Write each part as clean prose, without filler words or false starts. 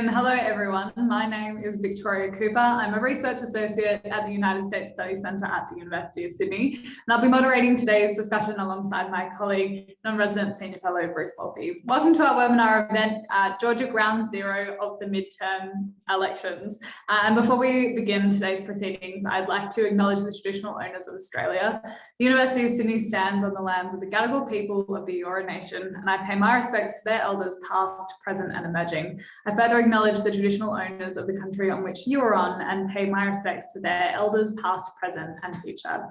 and hello everyone. My name is Victoria Cooper. I'm a research associate at the United States Study Centre at the University of Sydney, and I'll be moderating today's discussion alongside my colleague, non-resident senior fellow Bruce Wolpe. Welcome to our webinar event, Georgia Ground Zero of the midterm elections. And before we begin today's proceedings, I'd like to acknowledge the traditional owners of Australia. The University of Sydney stands on the lands of the Gadigal people of the Eora Nation, and I pay my respects to their elders past, present and emerging. I further acknowledge the traditional owners of the country on which you are on and pay my respects to their elders past, present and future.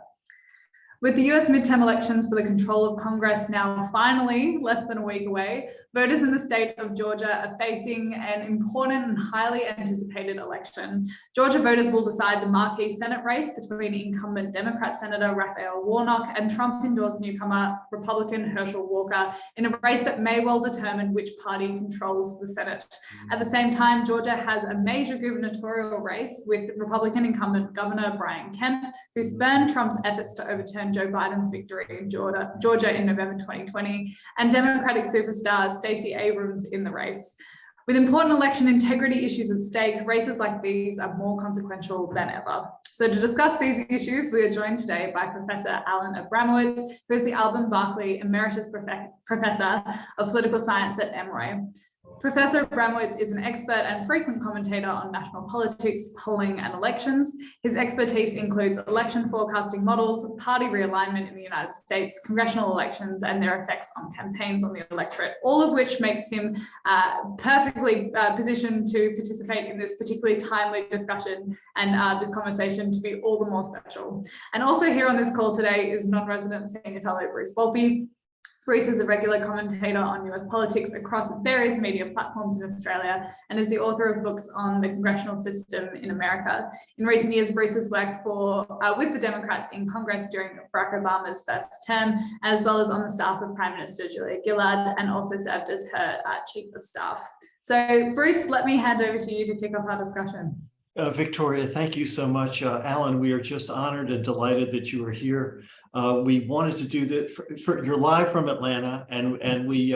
With the US midterm elections for the control of Congress now finally less than a week away, voters in the state of Georgia are facing an important and highly anticipated election. Georgia voters will decide the marquee Senate race between incumbent Democrat Senator Raphael Warnock and Trump-endorsed newcomer Republican Herschel Walker in a race that may well determine which party controls the Senate. At the same time, Georgia has a major gubernatorial race with Republican incumbent Governor Brian Kemp, who spurned Trump's efforts to overturn Joe Biden's victory in Georgia in November 2020, and Democratic superstar Stacey Abrams in the race. With important election integrity issues at stake, races like these are more consequential than ever. So to discuss these issues, we are joined today by Professor Alan Abramowitz, who is the Alben Barkley Emeritus Professor of Political Science at Emory. Professor Abramowitz is an expert and frequent commentator on national politics, polling and elections. His expertise includes election forecasting models, party realignment in the United States, congressional elections and their effects on campaigns on the electorate, all of which makes him perfectly positioned to participate in this particularly timely discussion and this conversation to be all the more special. And also here on this call today is non-resident senior fellow Bruce Wolpe. Bruce is a regular commentator on US politics across various media platforms in Australia and is the author of books on the congressional system in America. In recent years, Bruce has worked with the Democrats in Congress during Barack Obama's first term, as well as on the staff of Prime Minister Julia Gillard, and also served as her chief of staff. So Bruce, let me hand over to you to kick off our discussion. Victoria, thank you so much. Alan, we are just honored and delighted that you are here. We wanted to do that you're live from Atlanta, and we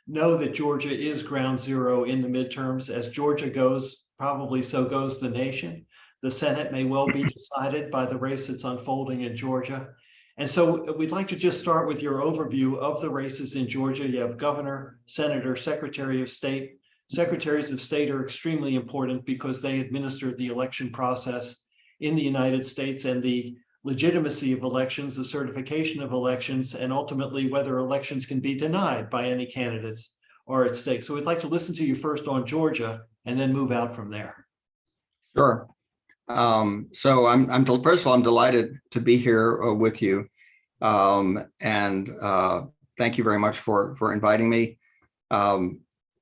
know that Georgia is ground zero in the midterms. As Georgia goes, probably so goes the nation. The Senate may well be decided by the race that's unfolding in Georgia. And so we'd like to just start with your overview of the races in Georgia. You have governor, senator, secretary of state. Secretaries of state are extremely important because they administer the election process in the United States and the legitimacy of elections, the certification of elections, and ultimately whether elections can be denied by any candidates are at stake. So we'd like to listen to you first on Georgia and then move out from there. Sure. So first of all, I'm delighted to be here with you. And thank you very much for inviting me.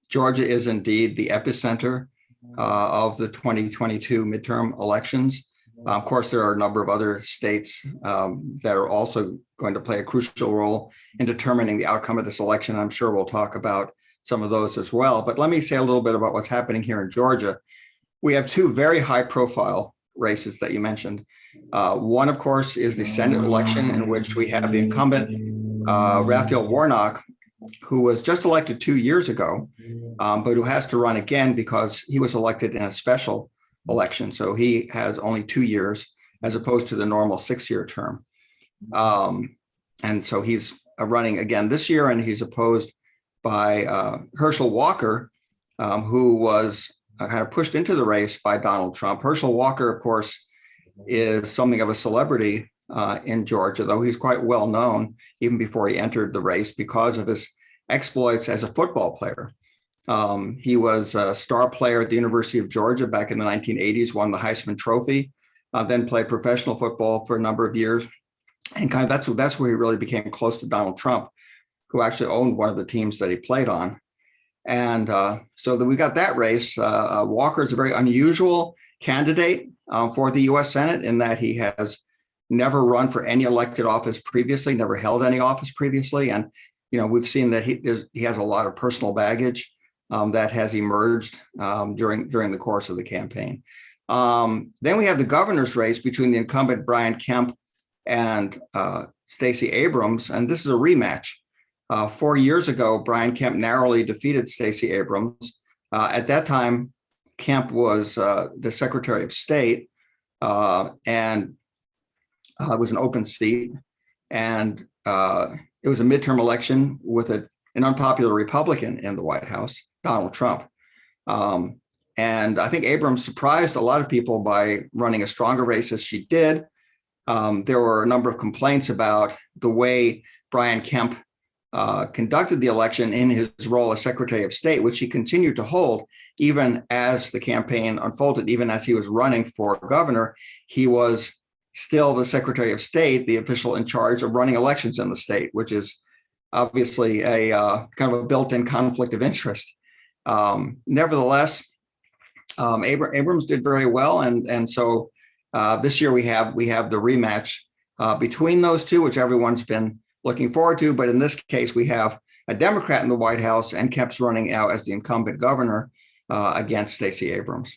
Georgia is indeed the epicenter of the 2022 midterm elections. Of course, there are a number of other states that are also going to play a crucial role in determining the outcome of this election. I'm sure we'll talk about some of those as well. But let me say a little bit about what's happening here in Georgia. We have two very high-profile races that you mentioned. One, of course, is the Senate election, in which we have the incumbent Raphael Warnock, who was just elected 2 years ago, but who has to run again because he was elected in a special election. So he has only 2 years as opposed to the normal 6-year term. And so he's running again this year, and he's opposed by Herschel Walker, who was kind of pushed into the race by Donald Trump. Herschel Walker, of course, is something of a celebrity in Georgia, though he's quite well known even before he entered the race because of his exploits as a football player. He was a star player at the University of Georgia back in the 1980s, won the Heisman Trophy, then played professional football for a number of years. And kind of that's where he really became close to Donald Trump, who actually owned one of the teams that he played on. And so we got that race. Walker is a very unusual candidate for the US Senate in that he has never run for any elected office previously, never held any office previously. And, you know, we've seen that he has a lot of personal baggage that has emerged during the course of the campaign. Then we have the governor's race between the incumbent Brian Kemp and Stacey Abrams, and this is a rematch. 4 years ago, Brian Kemp narrowly defeated Stacey Abrams. At that time, Kemp was the Secretary of State, and it was an open seat, and it was a midterm election with an unpopular Republican in the White House, Donald Trump. And I think Abrams surprised a lot of people by running a stronger race as she did. There were a number of complaints about the way Brian Kemp conducted the election in his role as Secretary of State, which he continued to hold even as the campaign unfolded. Even as he was running for governor, he was still the Secretary of State, the official in charge of running elections in the state, which is obviously a kind of a built-in conflict of interest. Nevertheless, Abrams did very well, and so this year we have the rematch between those two, which everyone's been looking forward to. But in this case, we have a Democrat in the White House, and Kemp's running out as the incumbent governor against Stacey Abrams.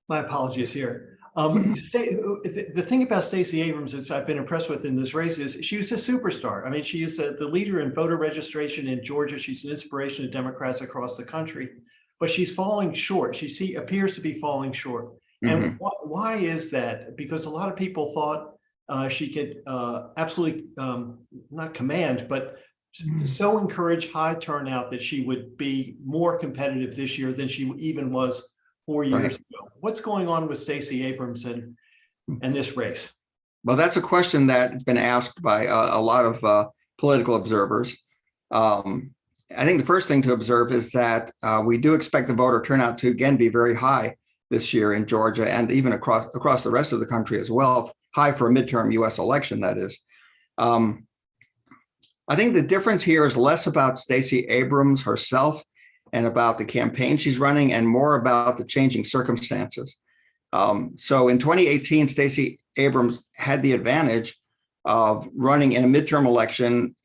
My apologies here. The thing about Stacey Abrams that I've been impressed with in this race is she's a superstar. I mean, she is the leader in voter registration in Georgia. She's an inspiration to Democrats across the country, but she's falling short. She appears to be falling short. Mm-hmm. And why is that? Because a lot of people thought she could absolutely not command, but so encourage high turnout that she would be more competitive this year than she even was 4 years ago. What's going on with Stacey Abrams and this race? Well, that's a question that's been asked by a lot of political observers. I think the first thing to observe is that we do expect the voter turnout to again be very high this year in Georgia and even across the rest of the country as well, high for a midterm US election, that is. I think the difference here is less about Stacey Abrams herself and about the campaign she's running, and more about the changing circumstances. So in 2018, Stacey Abrams had the advantage of running in a midterm election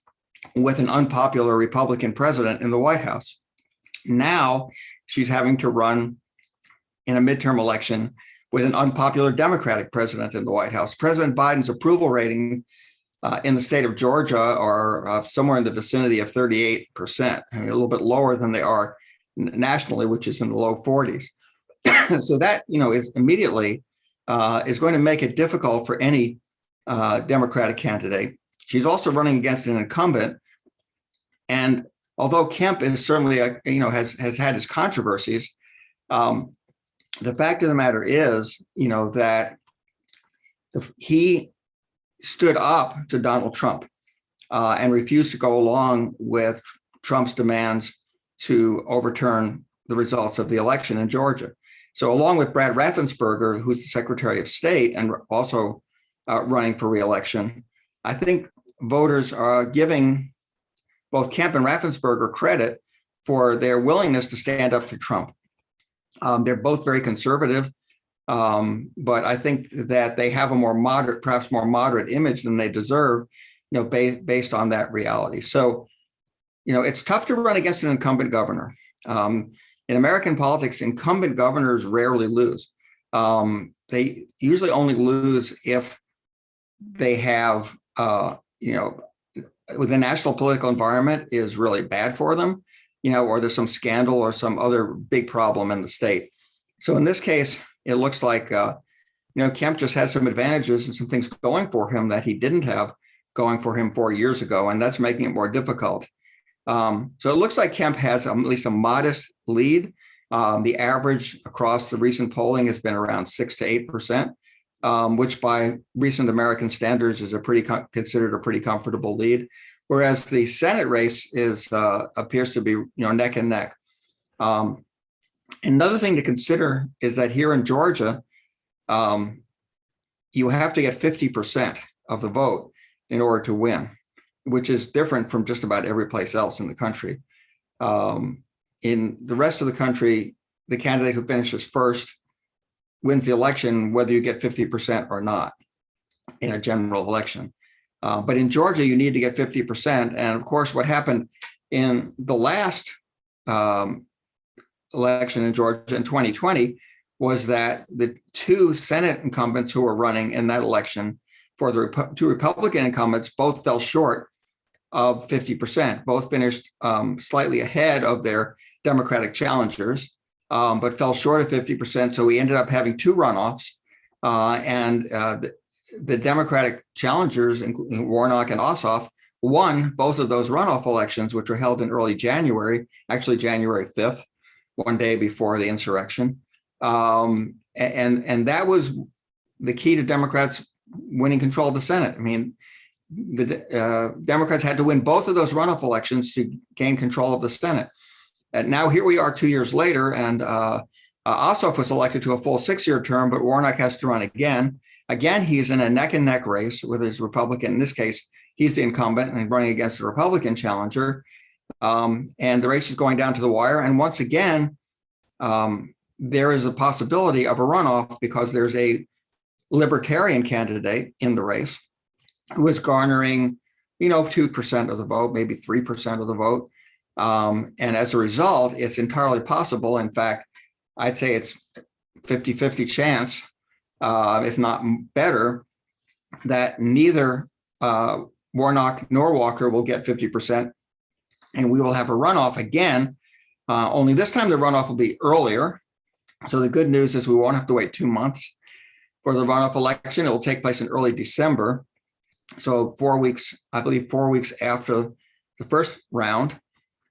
with an unpopular Republican president in the White House. Now she's having to run in a midterm election with an unpopular Democratic president in the White House. President Biden's approval rating in the state of Georgia are somewhere in the vicinity of 38%, I mean, a little bit lower than they are nationally, which is in the low 40s. So that, is immediately is going to make it difficult for any Democratic candidate. She's also running against an incumbent. And although Kemp is certainly, has had his controversies, the fact of the matter is, that he stood up to Donald Trump and refused to go along with Trump's demands to overturn the results of the election in Georgia. So along with Brad Raffensperger, who's the Secretary of State and also running for re-election, I think voters are giving both Kemp and Raffensperger credit for their willingness to stand up to Trump. They're both very conservative, but I think that they have a more moderate, perhaps more moderate image than they deserve, based on that reality. So, it's tough to run against an incumbent governor. In American politics, incumbent governors rarely lose. They usually only lose if they have, the national political environment is really bad for them, or there's some scandal or some other big problem in the state. So in this case, it looks like, Kemp just has some advantages and some things going for him that he didn't have going for him 4 years ago, and that's making it more difficult. So it looks like Kemp has at least a modest lead. The average across the recent polling has been around 6 to 8%, which by recent American standards is considered a pretty comfortable lead. Whereas the Senate race appears to be neck and neck. Another thing to consider is that here in Georgia, you have to get 50% of the vote in order to win, which is different from just about every place else in the country. In the rest of the country, the candidate who finishes first wins the election, whether you get 50% or not in a general election. But in Georgia, you need to get 50%. And of course, what happened in the last election in Georgia in 2020 was that the two Senate incumbents who were running in that election for the two Republican incumbents both fell short of 50%. Both finished slightly ahead of their Democratic challengers, but fell short of 50%. So we ended up having two runoffs. The Democratic challengers, including Warnock and Ossoff, won both of those runoff elections, which were held in early January, actually January 5th, one day before the insurrection. And that was the key to Democrats winning control of the Senate. I mean, the Democrats had to win both of those runoff elections to gain control of the Senate. And now here we are 2 years later, and Ossoff was elected to a full 6-year term, but Warnock has to run again. Again, he's in a neck and neck race with his Republican. In this case, he's the incumbent and running against the Republican challenger. And the race is going down to the wire. And once again, there is a possibility of a runoff because there's a libertarian candidate in the race who is garnering, 2% of the vote, maybe 3% of the vote. And as a result, it's entirely possible. In fact, I'd say it's 50-50 chance, if not better, that neither Warnock nor Walker will get 50%. And we will have a runoff again. Only this time the runoff will be earlier. So the good news is we won't have to wait 2 months for the runoff election. It will take place in early December. So 4 weeks, I believe 4 weeks after the first round.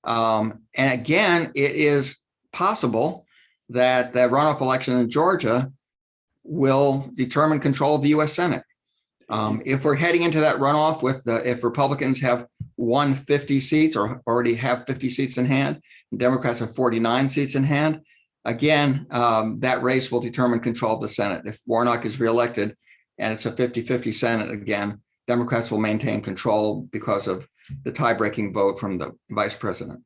And again, it is possible that the runoff election in Georgia will determine control of the U.S. Senate. If we're heading into that runoff with if Republicans have won 50 seats or already have 50 seats in hand, and Democrats have 49 seats in hand, again, that race will determine control of the Senate. If Warnock is reelected and it's a 50-50 Senate again, Democrats will maintain control because of the tie-breaking vote from the vice president.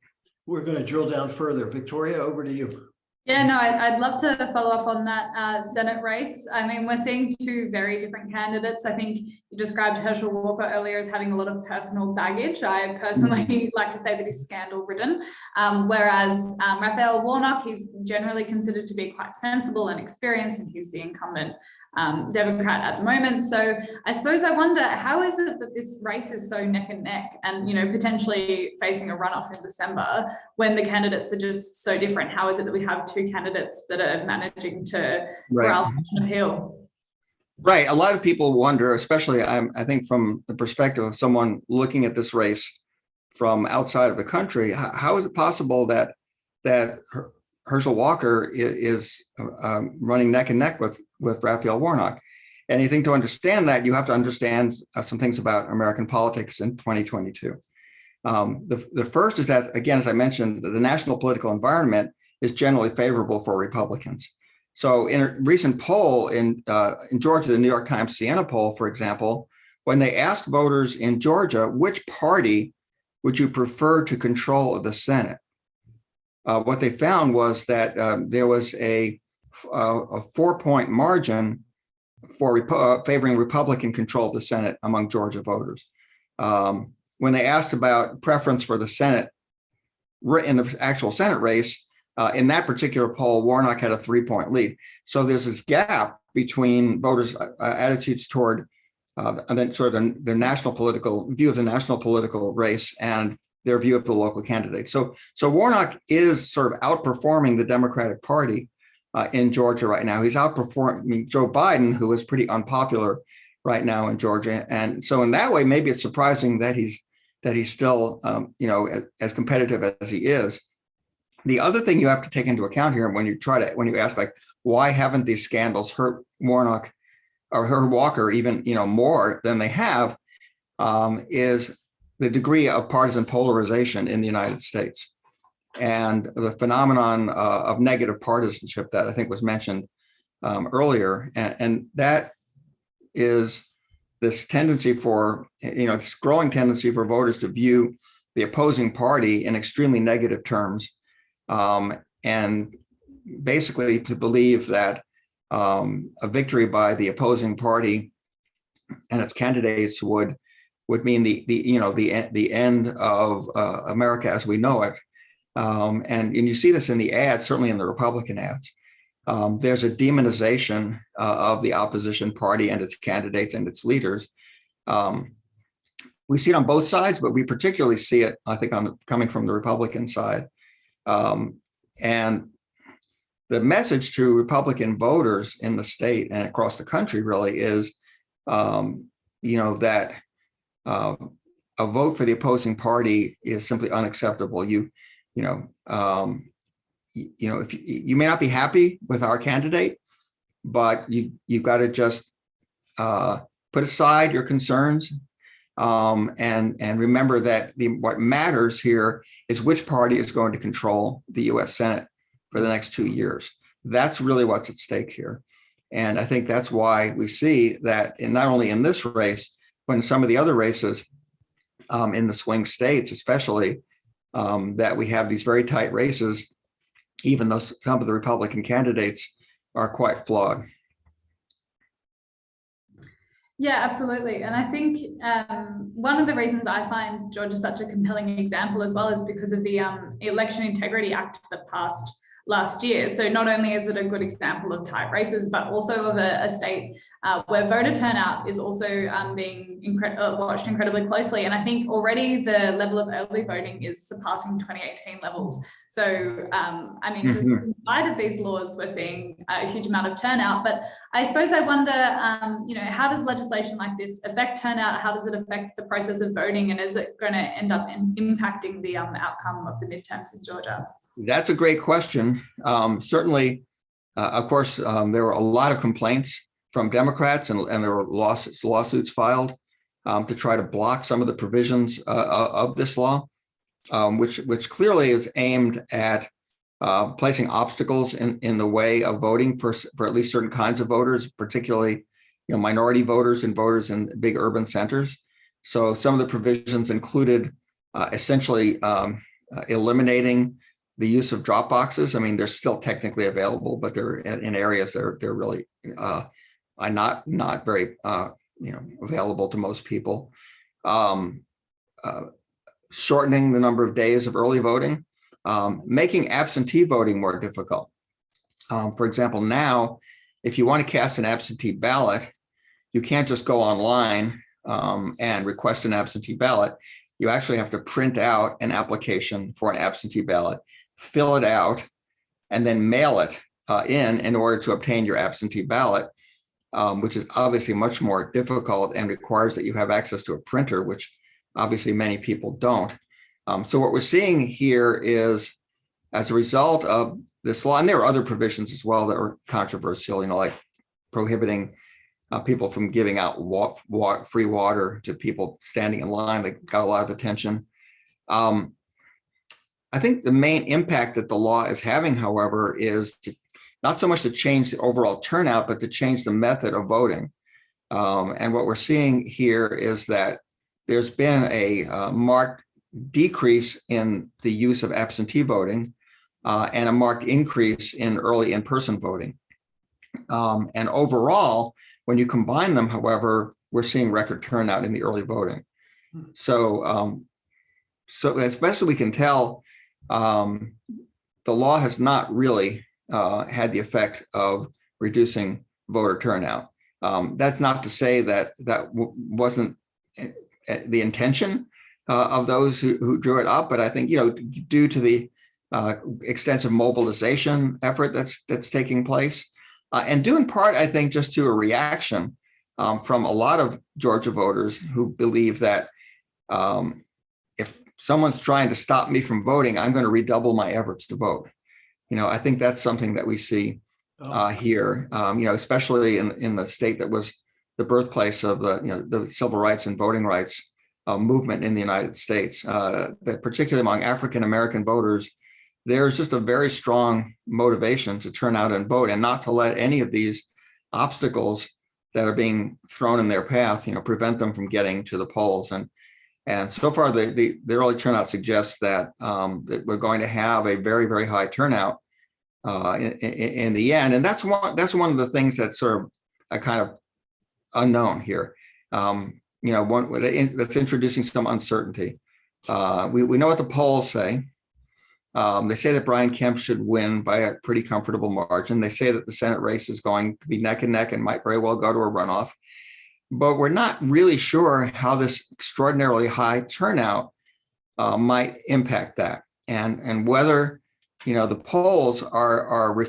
We're going to drill down further. Victoria, over to you. Yeah, no, I'd love to follow up on that Senate race. I mean, we're seeing two very different candidates. I think you described Herschel Walker earlier as having a lot of personal baggage. I personally like to say that he's scandal-ridden, whereas Raphael Warnock, he's generally considered to be quite sensible and experienced, and he's the incumbent Democrat at the moment. So I suppose I wonder, how is it that this race is so neck and neck and, potentially facing a runoff in December when the candidates are just so different? How is it that we have two candidates that are managing to corral an appeal? Right. A lot of people wonder, especially I think from the perspective of someone looking at this race from outside of the country, how is it possible that Herschel Walker is running neck and neck with Raphael Warnock? And I think to understand that, you have to understand some things about American politics in 2022. The first is that, again, as I mentioned, the national political environment is generally favorable for Republicans. So in a recent poll in Georgia, the New York Times Siena poll, for example, when they asked voters in Georgia, which party would you prefer to control the Senate? What they found was that there was a 4-point margin for favoring Republican control of the Senate among Georgia voters. When they asked about preference for the Senate in the actual Senate race, in that particular poll, Warnock had a 3-point lead. So there's this gap between voters' attitudes toward and then sort of their national political view of the national political race and their view of the local candidate. So Warnock is sort of outperforming the Democratic Party in Georgia right now. He's outperforming Joe Biden, who is pretty unpopular right now in Georgia. And so in that way, maybe it's surprising that he's still, as competitive as he is. The other thing you have to take into account here when you ask, like, why haven't these scandals hurt Warnock or hurt Walker even, more than they have, is the degree of partisan polarization in the United States and the phenomenon of negative partisanship that I think was mentioned earlier. And that is this tendency for, this growing tendency for voters to view the opposing party in extremely negative terms, and basically to believe that a victory by the opposing party and its candidates would mean the end of America as we know it. And you see this in the ads, certainly in the Republican ads. There's a demonization of the opposition party and its candidates and its leaders. We see it on both sides, but we particularly see it, I think, coming from the Republican side. And the message to Republican voters in the state and across the country really is, that a vote for the opposing party is simply unacceptable. If you may not be happy with our candidate, but you've got to just put aside your concerns and remember that what matters here is which party is going to control the U.S. Senate for the next 2 years. That's really what's at stake here. And I think that's why we see that not only in this race, but in some of the other races in the swing states, especially, that we have these very tight races, even though some of the Republican candidates are quite flawed. Yeah, absolutely. And I think one of the reasons I find Georgia such a compelling example as well is because of the Election Integrity Act that passed last year. So not only is it a good example of tight races, but also of a state where voter turnout is also being watched incredibly closely. And I think already the level of early voting is surpassing 2018 levels. So, just in spite of these laws, we're seeing a huge amount of turnout. But I suppose I wonder, how does legislation like this affect turnout? How does it affect the process of voting? And is it going to end up impacting the outcome of the midterms in Georgia? That's a great question. Certainly, of course, there were a lot of complaints from Democrats, and there were lawsuits filed to try to block some of the provisions of this law, which clearly is aimed at placing obstacles in the way of voting for at least certain kinds of voters, particularly minority voters and voters in big urban centers. So some of the provisions included essentially eliminating the use of drop boxes. I mean, they're still technically available, but they're in areas that they're really not very available to most people. Shortening the number of days of early voting, making absentee voting more difficult. For example, now, if you want to cast an absentee ballot, you can't just go online and request an absentee ballot. You actually have to print out an application for an absentee ballot, fill it out, and then mail it in order to obtain your absentee ballot, which is obviously much more difficult and requires that you have access to a printer, which obviously many people don't. So what we're seeing here is, as a result of this law, and there are other provisions as well that are controversial, like prohibiting people from giving out free water to people standing in line, that got a lot of attention. I think the main impact that the law is having, however, is not so much to change the overall turnout, but to change the method of voting. And what we're seeing here is that there's been a marked decrease in the use of absentee voting and a marked increase in early in-person voting. And overall, when you combine them, however, we're seeing record turnout in the early voting. So as best as we can tell, the law has not really had the effect of reducing voter turnout. That's not to say that wasn't the intention of those who drew it up, but I think due to the extensive mobilization effort that's taking place, and due in part, I think, just to a reaction from a lot of Georgia voters who believe that if someone's trying to stop me from voting, I'm going to redouble my efforts to vote. I think that's something that we see here, especially in the state that was the birthplace of the civil rights and voting rights movement in the United States, that particularly among African-American voters, there's just a very strong motivation to turn out and vote and not to let any of these obstacles that are being thrown in their path, prevent them from getting to the polls. And so far, the early turnout suggests that we're going to have a very, very high turnout in the end. And that's one of the things that's sort of a kind of unknown here. That's introducing some uncertainty. We know what the polls say. They say that Brian Kemp should win by a pretty comfortable margin. They say that the Senate race is going to be neck and neck and might very well go to a runoff. but we're not really sure how this extraordinarily high turnout might impact that, and whether the polls are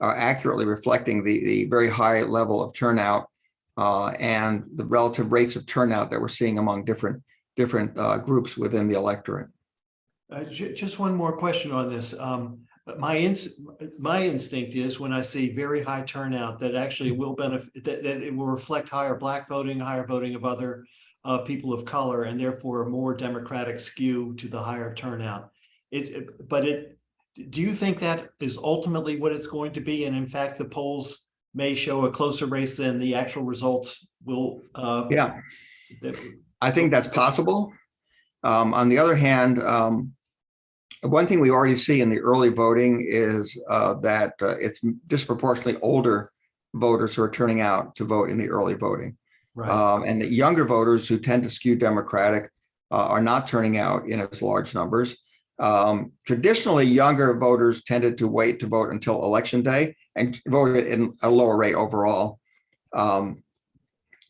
accurately reflecting the very high level of turnout and the relative rates of turnout that we're seeing among different groups within the electorate. Just one more question on this. My instinct is when I see very high turnout that actually will benefit, that it will reflect higher Black voting, higher voting of other people of color, and therefore a more Democratic skew to the higher turnout. Do you think that is ultimately what it's going to be? And in fact, the polls may show a closer race than the actual results will. Yeah, I think that's possible. On the other hand, one thing we already see in the early voting is that it's disproportionately older voters who are turning out to vote in the early voting. Right. And the younger voters who tend to skew Democratic are not turning out in as large numbers. Traditionally, younger voters tended to wait to vote until election day and voted in a lower rate overall.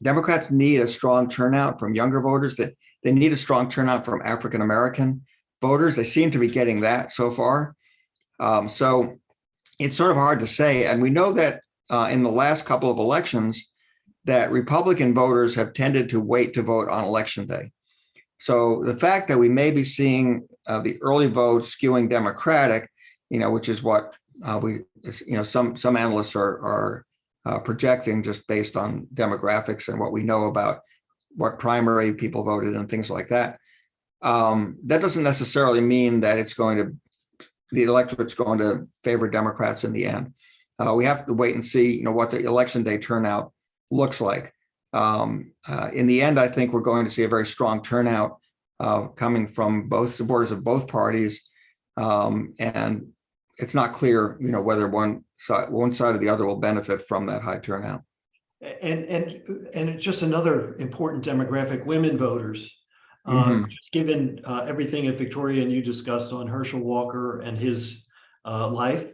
Democrats need a strong turnout from younger voters. That they need a strong turnout from African American voters. They seem to be getting that so far. So it's sort of hard to say. And we know that in the last couple of elections, that Republican voters have tended to wait to vote on election day. So the fact that we may be seeing the early vote skewing Democratic, which is what some analysts are projecting just based on demographics and what we know about what primary people voted and things like that. That doesn't necessarily mean that the electorate's going to favor Democrats in the end. We have to wait and see, what the election day turnout looks like. In the end, I think we're going to see a very strong turnout coming from both supporters of both parties, and it's not clear, whether one side or the other will benefit from that high turnout. And just another important demographic: women voters. Just given everything at Victoria and you discussed on Herschel Walker and his life,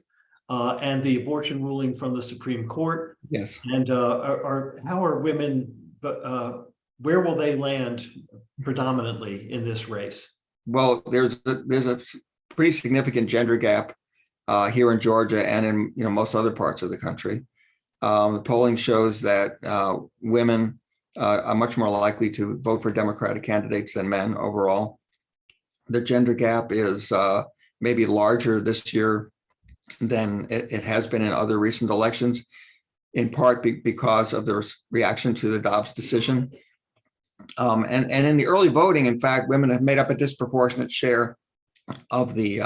and the abortion ruling from the Supreme Court. Yes. And how are women? Where will they land predominantly in this race? Well, there's a pretty significant gender gap here in Georgia and in most other parts of the country. The polling shows that women are much more likely to vote for Democratic candidates than men overall. The gender gap is maybe larger this year than it has been in other recent elections, in part because of the reaction to the Dobbs decision. And in the early voting, in fact, women have made up a disproportionate share of the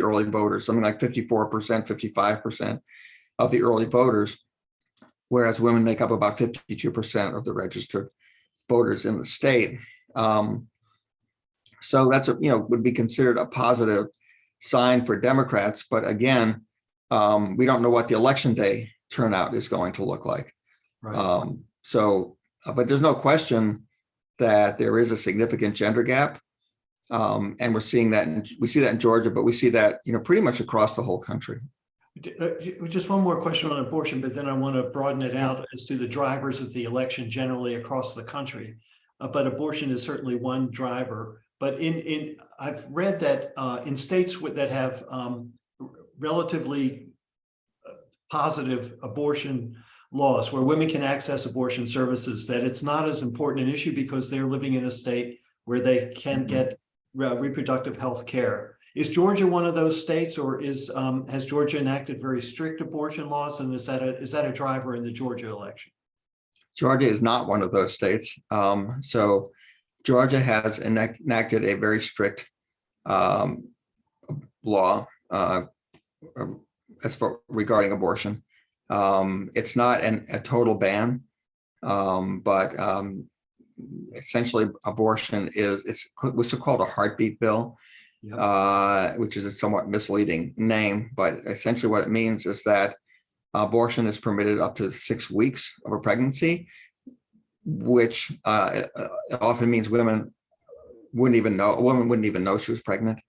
early voters, something like 54%, 55% of the early voters, whereas women make up about 52% of the registered voters in the state. So that's would be considered a positive sign for Democrats, but again, we don't know what the election day turnout is going to look like. Right. But there's no question that there is a significant gender gap, and we're seeing that. We see that in Georgia, but we see that pretty much across the whole country. Just one more question on abortion, but then I want to broaden it out as to the drivers of the election generally across the country. But abortion is certainly one driver. But I've read that in states that have relatively positive abortion laws where women can access abortion services, that it's not as important an issue because they're living in a state where they can get reproductive health care. Is Georgia one of those states, or has Georgia enacted very strict abortion laws, and is that a driver in the Georgia election? Georgia is not one of those states. So Georgia has enacted a very strict law as for regarding abortion. It's not a total ban, but essentially abortion it's what's called a heartbeat bill. Yep. Which is a somewhat misleading name, but essentially what it means is that abortion is permitted up to 6 weeks of a pregnancy, which often means a woman wouldn't even know she was pregnant.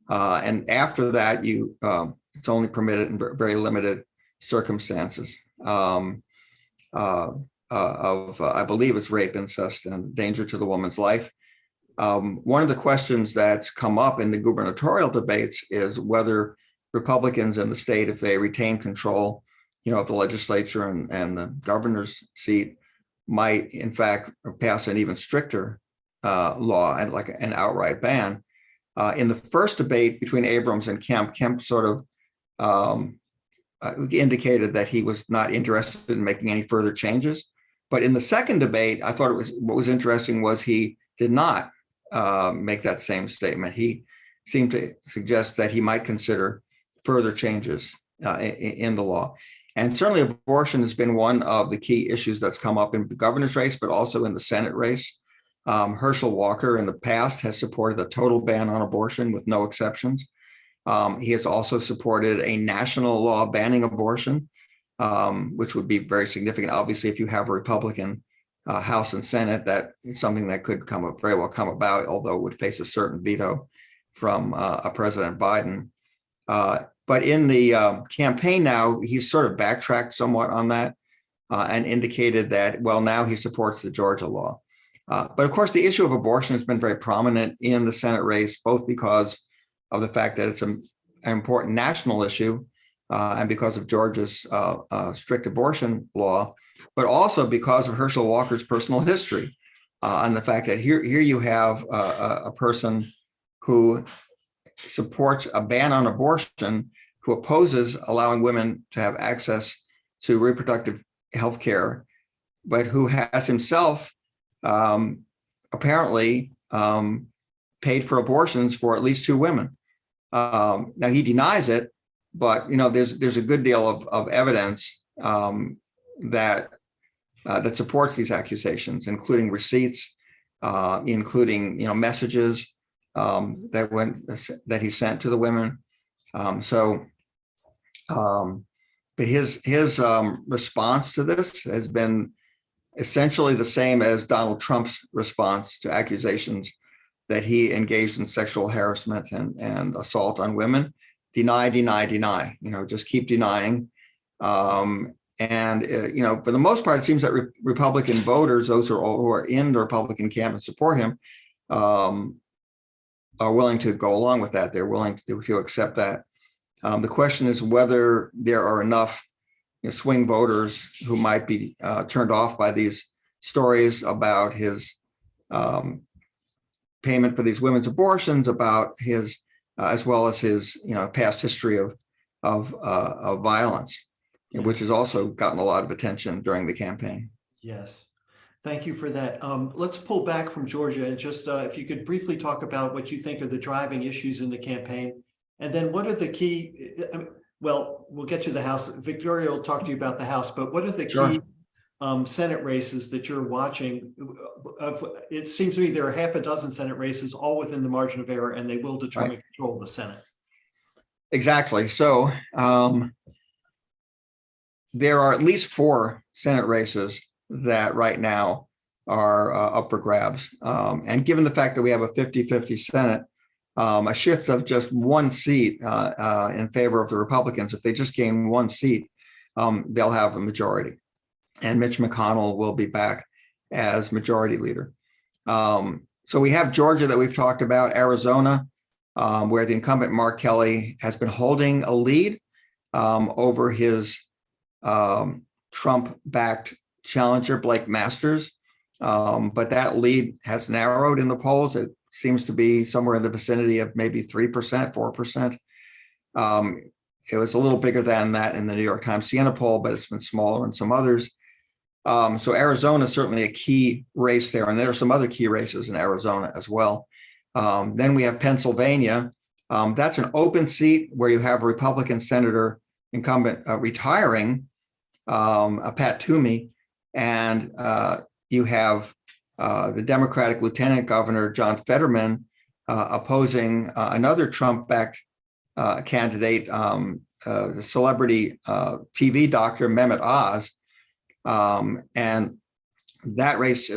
And after that, it's only permitted in very limited circumstances. I believe it's rape, incest, and danger to the woman's life. One of the questions that's come up in the gubernatorial debates is whether Republicans in the state, if they retain control, of the legislature and the governor's seat, might in fact pass an even stricter law and like an outright ban. In the first debate between Abrams and Kemp sort of indicated that he was not interested in making any further changes. But in the second debate, I thought what was interesting was he did not make that same statement. He seemed to suggest that he might consider further changes in the law. And certainly abortion has been one of the key issues that's come up in the governor's race, but also in the Senate race. Herschel Walker in the past has supported a total ban on abortion with no exceptions. He has also supported a national law banning abortion, which would be very significant. Obviously, if you have a Republican House and Senate, that is something that could very well come about, although it would face a certain veto from President Biden. But in the campaign now, he's sort of backtracked somewhat on that and indicated that, well, now he supports the Georgia law. But of course, the issue of abortion has been very prominent in the Senate race, both because of the fact that it's an important national issue and because of Georgia's strict abortion law, but also because of Herschel Walker's personal history and the fact that here you have a person who supports a ban on abortion, who opposes allowing women to have access to reproductive health care, but who has himself apparently paid for abortions for at least 2 women. Now he denies it, but there's a good deal of evidence that supports these accusations, including receipts, including messages that he sent to the women. But his response to this has been essentially the same as Donald Trump's response to accusations that he engaged in sexual harassment and assault on women. Deny, deny, deny. Just keep denying. For the most part, it seems that Republican voters, those who are in the Republican camp and support him, are willing to go along with that. They're willing to accept that. The question is whether there are enough swing voters who might be turned off by these stories about his payment for these women's abortions, about his as well as his past history of violence, which has also gotten a lot of attention during the campaign. Yes. Thank you for that. Let's pull back from Georgia and just if you could briefly talk about what you think are the driving issues in the campaign. And then what are the key, well, we'll get to the House. Victoria will talk to you about the House, but what are the key Senate races that you're watching? It seems to me there are half a dozen Senate races, all within the margin of error, and they will determine control of the Senate. Exactly. So there are at least 4 Senate races that right now are up for grabs. And given the fact that we have a 50-50 Senate, a shift of just 1 seat in favor of the Republicans, if they just gain 1 seat, they'll have a majority. And Mitch McConnell will be back as majority leader. So we have Georgia that we've talked about, Arizona, where the incumbent Mark Kelly has been holding a lead over his Trump-backed challenger, Blake Masters. But that lead has narrowed in the polls. It seems to be somewhere in the vicinity of maybe 3%, 4%. It was a little bigger than that in the New York Times Siena poll, but it's been smaller in some others. So Arizona is certainly a key race there, and there are some other key races in Arizona as well. Then we have Pennsylvania. That's an open seat where you have a Republican senator incumbent retiring, Pat Toomey, and you have the Democratic Lieutenant Governor John Fetterman opposing another Trump-backed candidate, the celebrity TV doctor Mehmet Oz. And that race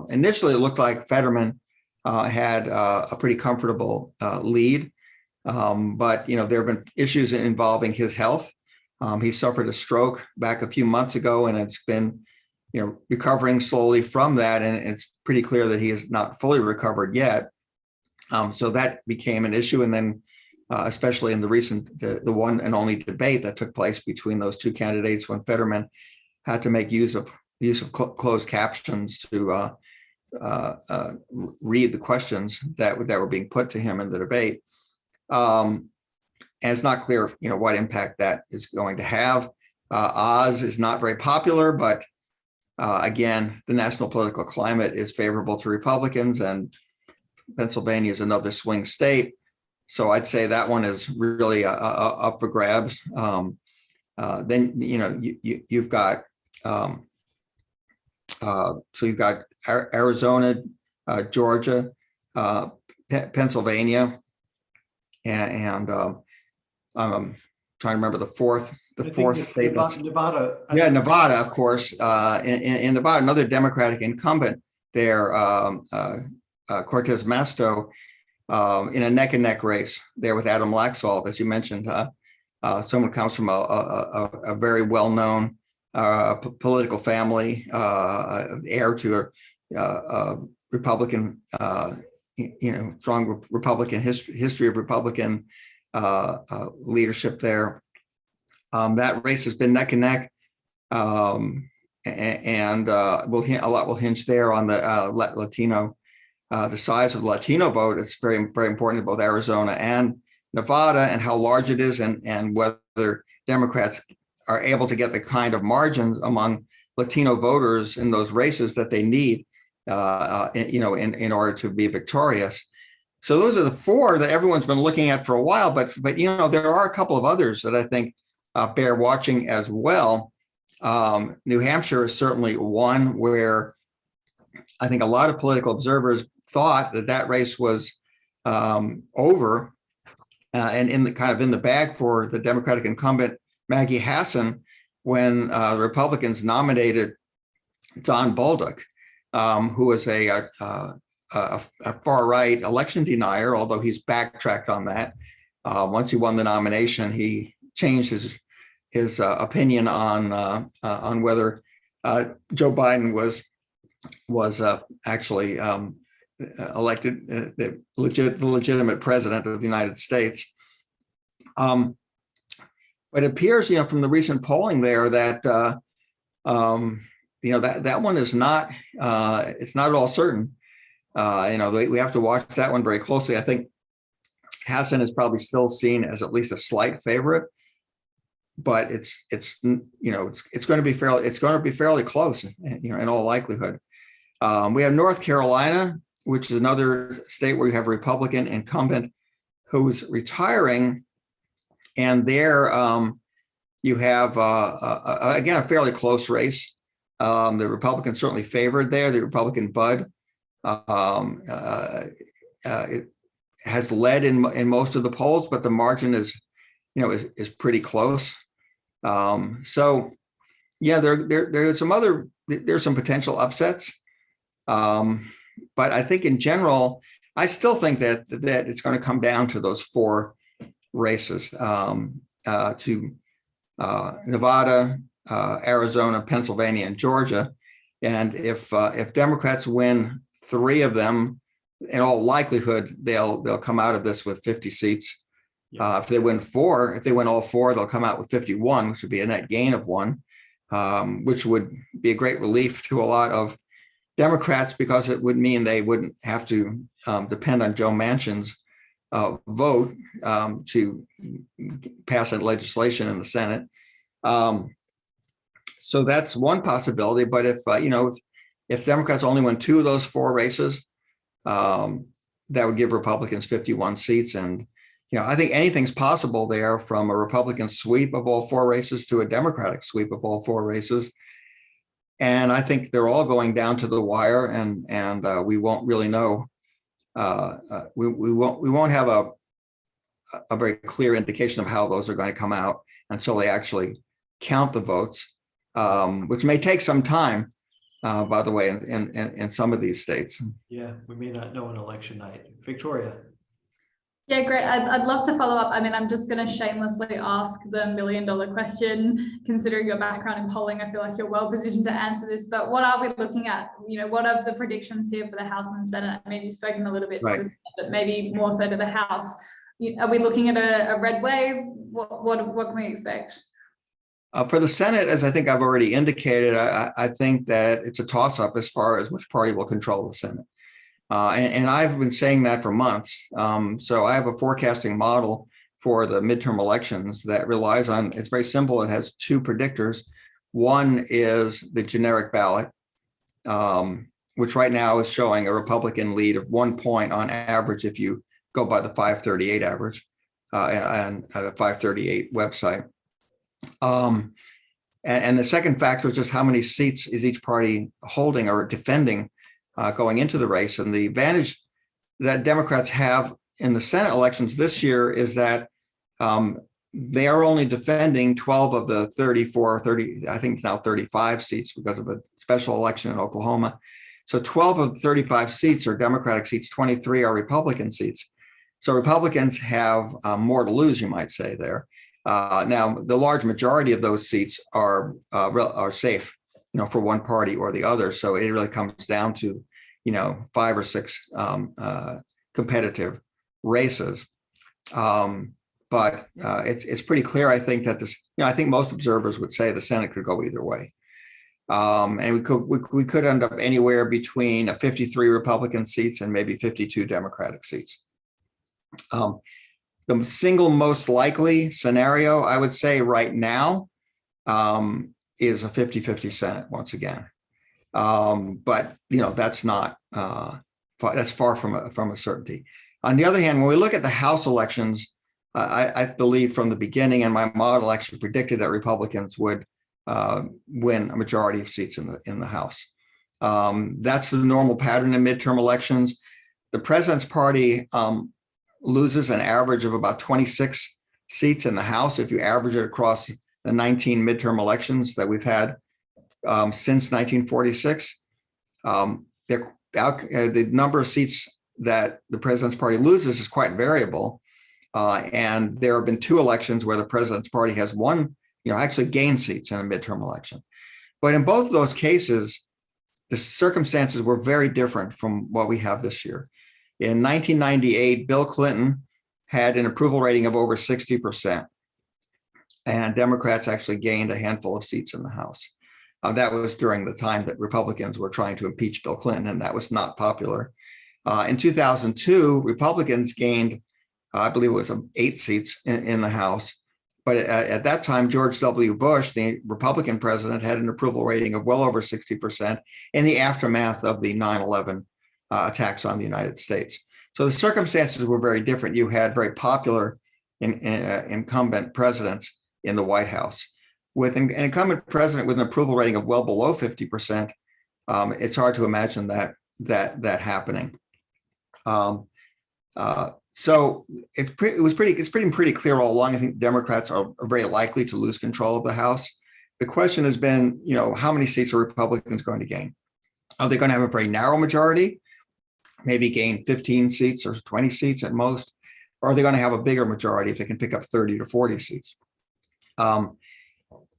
initially looked like Fetterman had a pretty comfortable lead, but there have been issues involving his health. He suffered a stroke back a few months ago, and it's been recovering slowly from that, and it's pretty clear that he is not fully recovered yet. So that became an issue, and then especially in the recent, the one and only debate that took place between those two candidates, when Fetterman had to make use of closed captions to read the questions that were being put to him in the debate. And it's not clear, what impact that is going to have. Oz is not very popular, but again, the national political climate is favorable to Republicans, and Pennsylvania is another swing state. So I'd say that one is really up for grabs. Then, you've got, so you've got Arizona, Georgia, Pennsylvania, and I'm trying to remember the fourth state. Nevada. Yeah, Nevada, of course. In Nevada, another Democratic incumbent there, Cortez Masto, in a neck-and-neck race there with Adam Laxalt, as you mentioned. Someone comes from a very well-known political family, heir to a Republican, strong Republican history of Republican leadership there. That race has been neck and neck, and a lot will hinge there on the Latino, the size of the Latino vote. It's very, very important to both Arizona and Nevada, and how large it is, and whether Democrats are able to get the kind of margins among Latino voters in those races that they need, in order to be victorious. So those are the four that everyone's been looking at for a while, but there are a couple of others that I think bear watching as well. New Hampshire is certainly one where I think a lot of political observers thought that race was over and in the bag for the Democratic incumbent Maggie Hassan when the Republicans nominated Don Bolduc, who is a far-right election denier, although he's backtracked on that. Once he won the nomination, he changed his opinion on whether Joe Biden was actually elected the legitimate president of the United States. But it appears, from the recent polling there that that one is not it's not at all certain. We have to watch that one very closely. I think Hassan is probably still seen as at least a slight favorite, but it's going to be fairly close, in all likelihood. We have North Carolina, which is another state where you have a Republican incumbent who's retiring, and there you have again a fairly close race. The Republicans certainly favored there. The Republican Bud it has led in most of the polls, but the margin is pretty close. So yeah, there's some potential upsets, but I think in general, I still think that it's going to come down to those four races, to Nevada, Arizona, Pennsylvania, and Georgia. And if Democrats win three of them, in all likelihood, they'll come out of this with 50 seats. Yeah. If they win all four, they'll come out with 51, which would be a net gain of one, which would be a great relief to a lot of Democrats, because it would mean they wouldn't have to depend on Joe Manchin's vote to pass that legislation in the Senate. So that's one possibility. But if Democrats only win two of those four races, that would give Republicans 51 seats. And I think anything's possible there, from a Republican sweep of all four races to a Democratic sweep of all four races. And I think they're all going down to the wire, and we won't really know. We won't have a very clear indication of how those are going to come out until they actually count the votes, which may take some time, by the way, in some of these states. Yeah, we may not know on election night. Victoria. Yeah, great. I'd love to follow up. I mean, I'm just going to shamelessly ask the million-dollar question. Considering your background in polling, I feel like you're well positioned to answer this. But what are we looking at? What are the predictions here for the House and Senate? I mean, you've spoken a little bit to the Senate, but maybe more so to the House. Are we looking at a red wave? What can we expect? For the Senate, as I think I've already indicated, I think that it's a toss-up as far as which party will control the Senate. And I've been saying that for months. So I have a forecasting model for the midterm elections that relies on, it's very simple. It has two predictors. One is the generic ballot, which right now is showing a Republican lead of 1 point on average if you go by the 538 average and the 538 website. And the second factor is just how many seats is each party holding or defending going into the race. And the advantage that Democrats have in the Senate elections this year is that they are only defending 12 of the 34, 30, I think it's now 35 seats because of a special election in Oklahoma. So 12 of the 35 seats are Democratic seats, 23 are Republican seats. So Republicans have more to lose, you might say there. Now, the large majority of those seats are safe, for one party or the other. So it really comes down to, 5 or 6 competitive races. But it's pretty clear, I think, that this, I think most observers would say the Senate could go either way. And we could end up anywhere between 53 Republican seats and maybe 52 Democratic seats. The single most likely scenario, I would say right now, is a 50-50 Senate once again. But that's not that's far from a certainty. On the other hand, when we look at the House elections, I believe from the beginning, and my model actually predicted that Republicans would win a majority of seats in the House. That's the normal pattern in midterm elections. The president's party loses an average of about 26 seats in the House if you average it across the 19 midterm elections that we've had since 1946. The number of seats that the president's party loses is quite variable. And there have been 2 elections where the president's party has won, actually gained seats in a midterm election. But in both of those cases, the circumstances were very different from what we have this year. In 1998, Bill Clinton had an approval rating of over 60%, and Democrats actually gained a handful of seats in the House. That was during the time that Republicans were trying to impeach Bill Clinton, and that was not popular. In 2002, Republicans gained, I believe it was 8 seats in the House. But at that time, George W. Bush, the Republican president, had an approval rating of well over 60% in the aftermath of the 9/11 attacks on the United States. So the circumstances were very different. You had very popular incumbent presidents in the White House. With an incumbent president with an approval rating of well below 50%, it's hard to imagine that happening. So it's pretty clear all along. I think Democrats are very likely to lose control of the House. The question has been, how many seats are Republicans going to gain? Are they going to have a very narrow majority, maybe gain 15 seats or 20 seats at most? Or are they going to have a bigger majority if they can pick up 30 to 40 seats?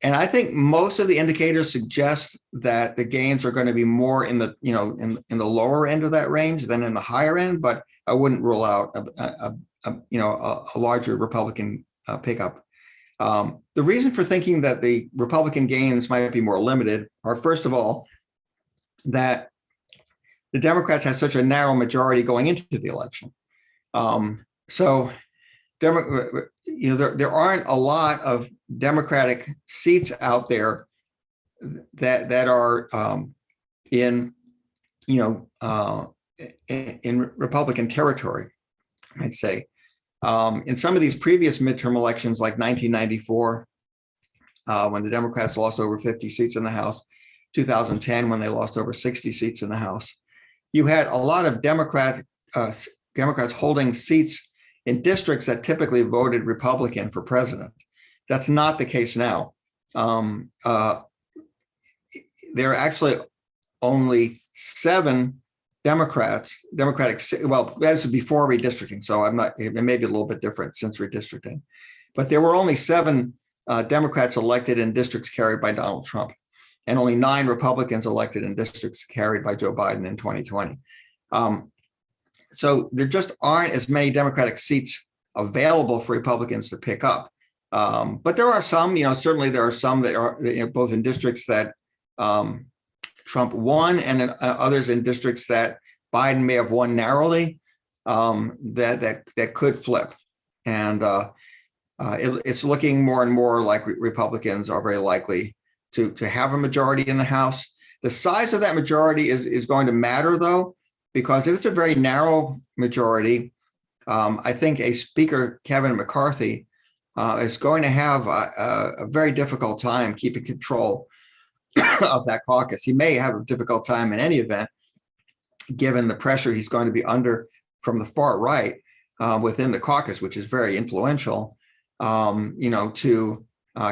And I think most of the indicators suggest that the gains are going to be more in the, in the lower end of that range than in the higher end, but I wouldn't rule out a larger Republican pickup. The reason for thinking that the Republican gains might be more limited are, first of all, that the Democrats had such a narrow majority going into the election. So there aren't a lot of Democratic seats out there that are in Republican territory, I'd say. In some of these previous midterm elections, like 1994, when the Democrats lost over 50 seats in the House, 2010, when they lost over 60 seats in the House, you had a lot of Democrats holding seats in districts that typically voted Republican for president. That's not the case now. There are actually only 7 well, this is before redistricting, so it may be a little bit different since redistricting, but there were only 7 Democrats elected in districts carried by Donald Trump, and only 9 Republicans elected in districts carried by Joe Biden in 2020. So there just aren't as many Democratic seats available for Republicans to pick up. But there are some, certainly there are some that are both in districts that Trump won and others in districts that Biden may have won narrowly, that could flip. And it's looking more and more like Republicans are very likely to have a majority in the House. The size of that majority is going to matter, though, because if it's a very narrow majority, I think a Speaker, Kevin McCarthy, is going to have a very difficult time keeping control of that caucus. He may have a difficult time in any event, given the pressure he's going to be under from the far right within the caucus, which is very influential, to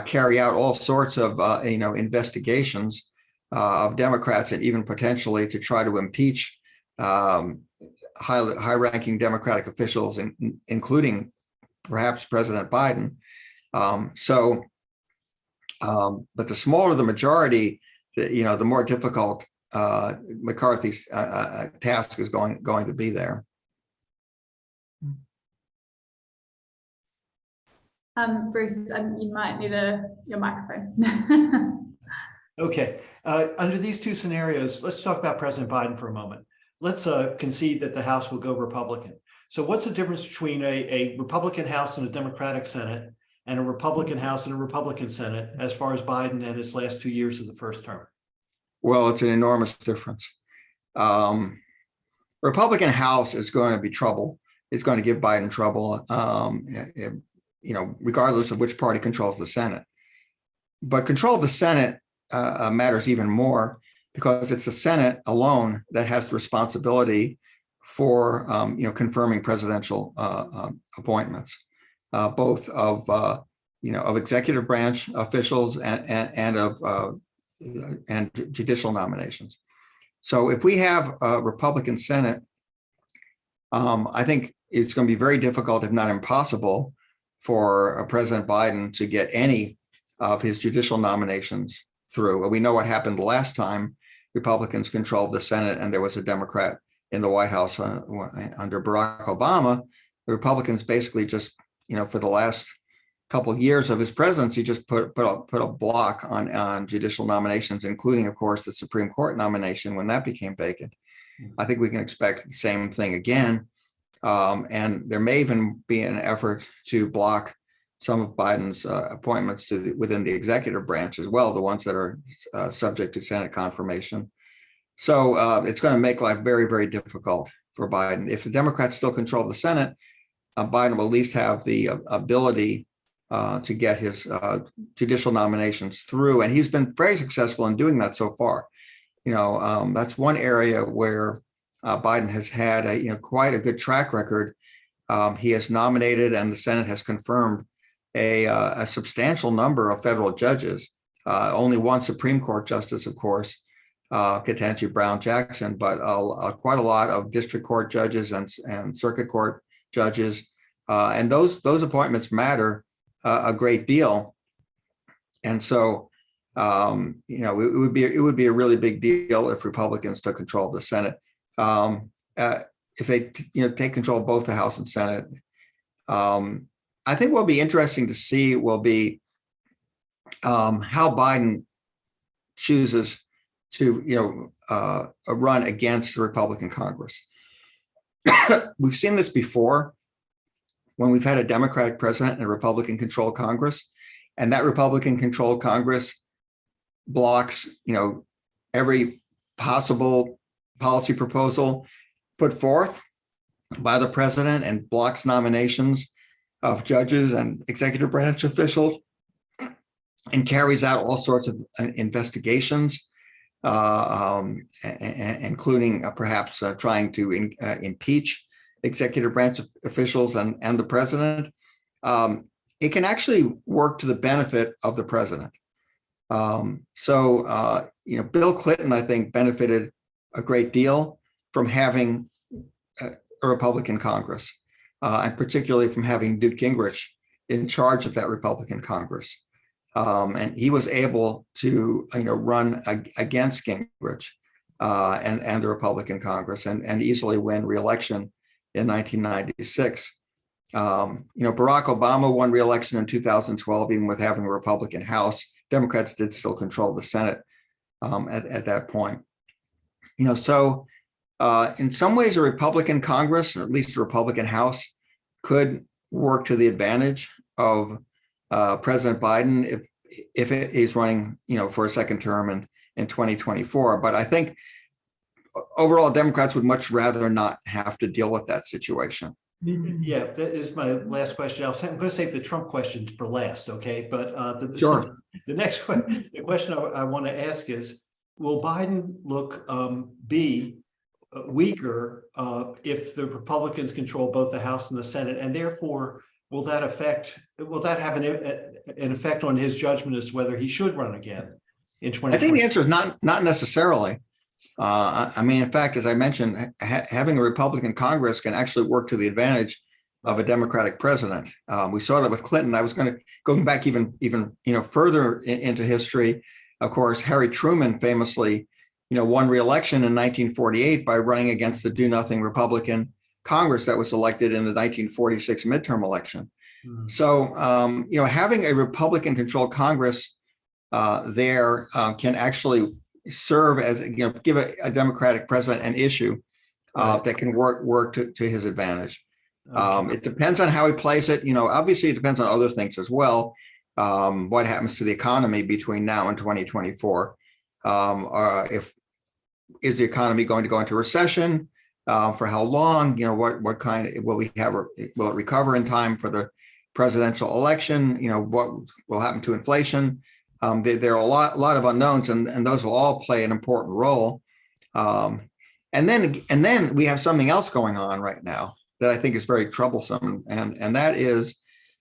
carry out all sorts of, investigations of Democrats and even potentially to try to impeach high-ranking Democratic officials, including perhaps President Biden. But the smaller the majority, the more difficult McCarthy's task is going to be there. Bruce, you might need your microphone. Okay. Under these 2 scenarios, let's talk about President Biden for a moment. Let's concede that the House will go Republican. So what's the difference between a Republican House and a Democratic Senate and a Republican House and a Republican Senate as far as Biden and his last 2 years of the first term? Well, it's an enormous difference. Republican House is going to be trouble. It's going to give Biden trouble, regardless of which party controls the Senate. But control of the Senate matters even more because it's the Senate alone that has the responsibility for, confirming presidential appointments, both of executive branch officials and judicial nominations. So if we have a Republican Senate, I think it's going to be very difficult, if not impossible, for President Biden to get any of his judicial nominations through. We know what happened last time Republicans controlled the Senate and there was a Democrat in the White House under Barack Obama. The Republicans basically just, for the last couple of years of his presidency, just put a block on judicial nominations, including, of course, the Supreme Court nomination when that became vacant. I think we can expect the same thing again. And there may even be an effort to block some of Biden's appointments within the executive branch as well, the ones that are subject to Senate confirmation. So it's going to make life very, very difficult for Biden. If the Democrats still control the Senate, Biden will at least have the ability to get his judicial nominations through. And he's been very successful in doing that so far. That's one area where Biden has had quite a good track record. He has nominated and the Senate has confirmed a substantial number of federal judges. Only one Supreme Court justice, of course, Ketanji Brown Jackson, but quite a lot of district court judges and circuit court judges. And those appointments matter a great deal. And so, it would be a really big deal if Republicans took control of the Senate. If they, take control of both the House and Senate. I think what'll be interesting to see will be how Biden chooses to, run against the Republican Congress. We've seen this before when we've had a Democratic president and a Republican-controlled Congress, and that Republican-controlled Congress blocks, every possible policy proposal put forth by the president and blocks nominations of judges and executive branch officials and carries out all sorts of investigations, including perhaps trying to impeach executive branch officials and the president. It can actually work to the benefit of the president. Bill Clinton, I think, benefited a great deal from having a Republican Congress, and particularly from having Newt Gingrich in charge of that Republican Congress. And he was able to, run against Gingrich and the Republican Congress and easily win re-election in 1996. Barack Obama won re-election in 2012, even with having a Republican House. Democrats did still control the Senate at that point. So in some ways, a Republican Congress, or at least a Republican House, could work to the advantage of President Biden if he's running, for a second term in 2024. But I think overall, Democrats would much rather not have to deal with that situation. Yeah, that is my last question. I'm going to save the Trump questions for last, okay? But Sure. the question I want to ask is, will Biden be weaker if the Republicans control both the House and the Senate, and therefore will that have an effect on his judgment as to whether he should run again in 2020? I think the answer is not necessarily. In fact, as I mentioned, having a Republican Congress can actually work to the advantage of a Democratic president. We saw that with Clinton. I was going to go back even further into history. Of course, Harry Truman famously, won re-election in 1948 by running against the do-nothing Republican Congress that was elected in the 1946 midterm election. Mm-hmm. So, having a Republican-controlled Congress there can actually serve as, give a Democratic president an issue that can work to his advantage. Okay. It depends on how he plays it. Obviously, it depends on other things as well. What happens to the economy between now and 2024? Is the economy going to go into recession? For how long? What kind will we have? Will it recover in time for the presidential election? What will happen to inflation? There are a lot of unknowns, and those will all play an important role. And then we have something else going on right now that I think is very troublesome, and that is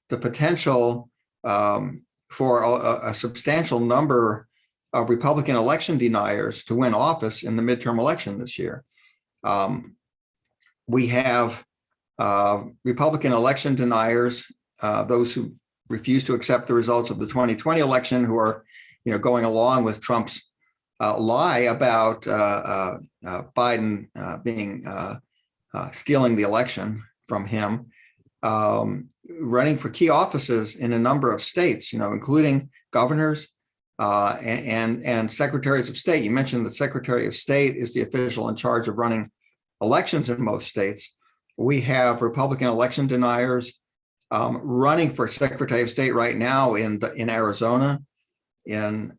the potential for a substantial number of Republican election deniers to win office in the midterm election this year. We have Republican election deniers, those who refuse to accept the results of the 2020 election, who are, going along with Trump's lie about Biden stealing the election from him, running for key offices in a number of states, including governors and secretaries of state. You mentioned the Secretary of State is the official in charge of running elections in most states. We have Republican election deniers running for Secretary of State right now in Arizona, in